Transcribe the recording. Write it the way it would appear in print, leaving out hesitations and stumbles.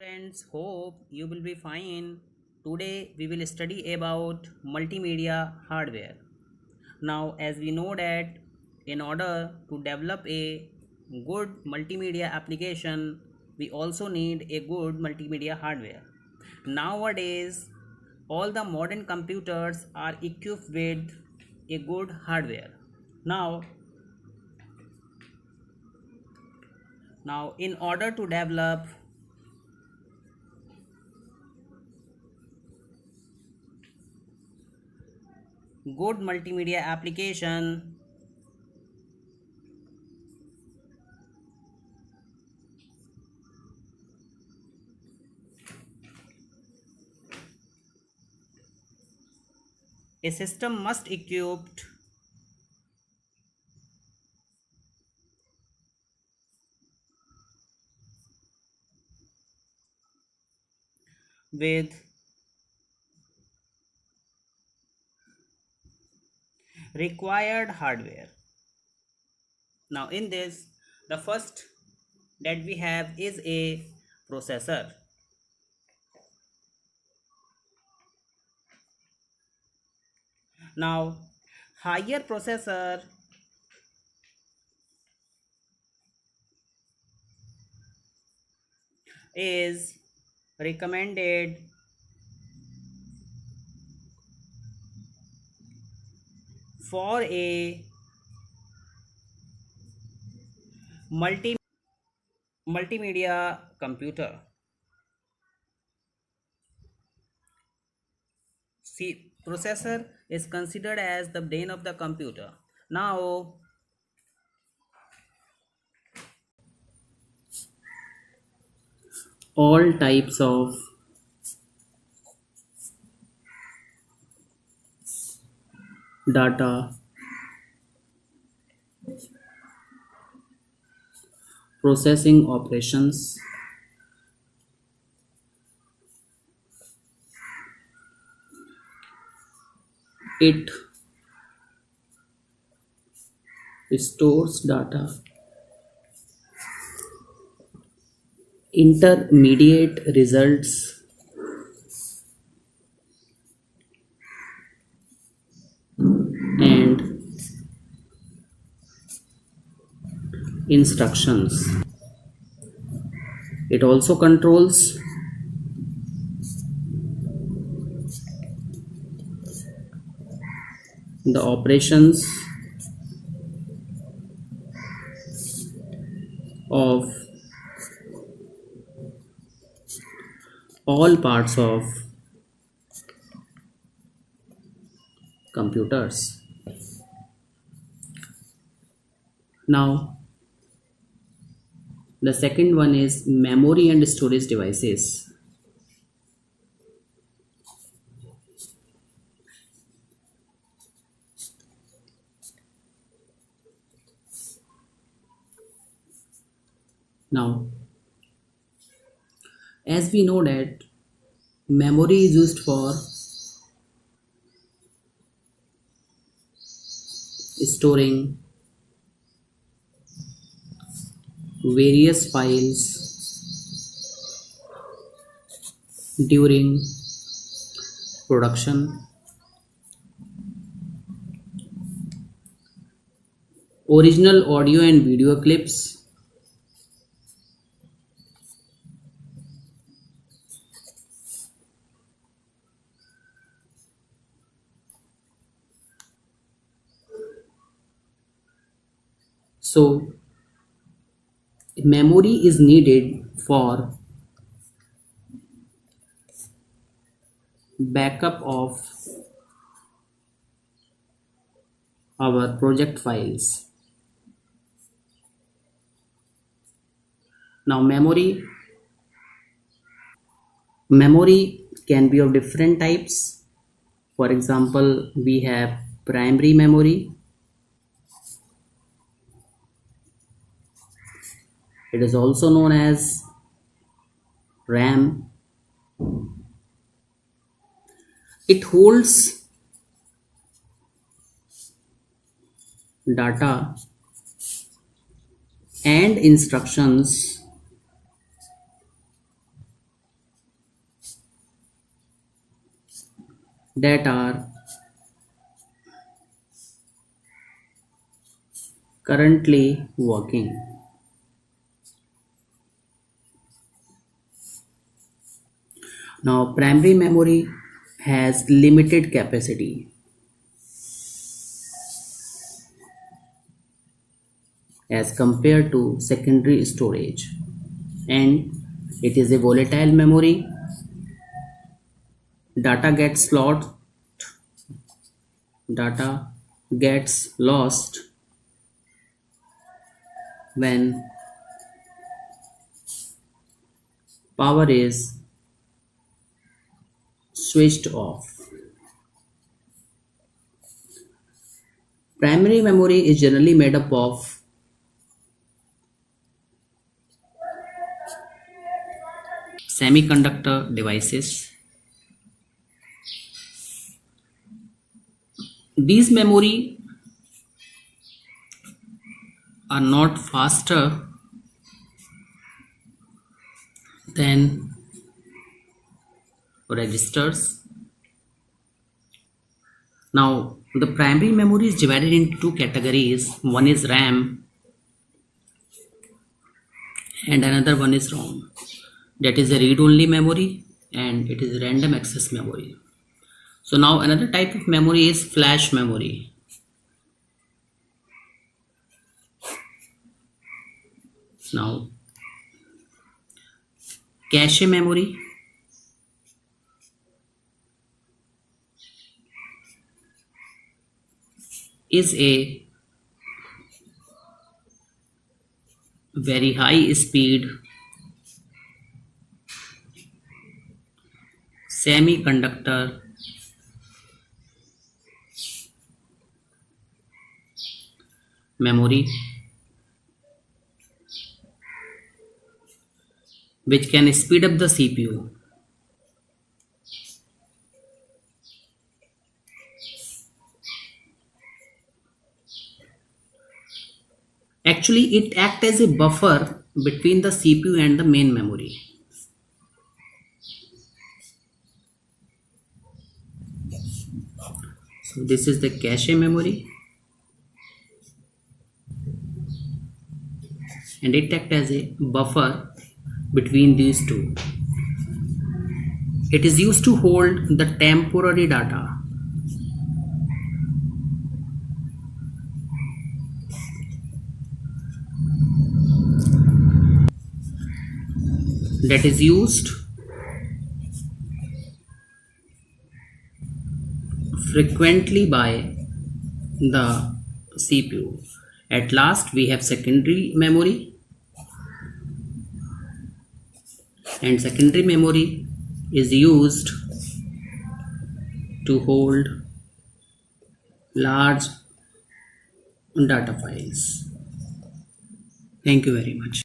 Friends, hope you will be fine. Today we will study about multimedia hardware. Now, as we know that in order to develop a good multimedia application, we also need a good multimedia hardware. Nowadays, all the modern computers are equipped with a good hardware. Now, now in order to develop good multimedia application, a system must equipped with required hardware. Now in this, the first that we have is a processor. Now higher processor is recommended for a multi multimedia computer. See, processor is considered as the brain of the computer. Now all types of data processing operations it stores data, intermediate results, and instructions. It also controls the operations of all parts of computers. Now, the second one is memory and storage devices. Now, as we know that memory is used for storing various files during production, original audio and video clips, so memory is needed for backup of our project files. Now memory can be of different types. For example, we have primary memory. It is also known as RAM. It holds data and instructions that are currently working. Now, primary memory has limited capacity as compared to secondary storage, and it is a volatile memory. Data gets lost, data gets lost when power is switched off. Primary memory is generally made up of semiconductor devices. These memory are not faster than registers. Now, the primary memory is divided into two categories. One is RAM and another one is ROM. That is a read-only memory and it is random access memory. So now another type of memory is flash memory. Now, cache memory is a very high speed semiconductor memory which can speed up the CPU. Actually, it acts as a buffer between the CPU and the main memory. So this is the cache memory and it acts as a buffer between these two. It is used to hold the temporary data. That is used frequently by the CPU. At last, we have secondary memory, and secondary memory is used to hold large data files. Thank you very much.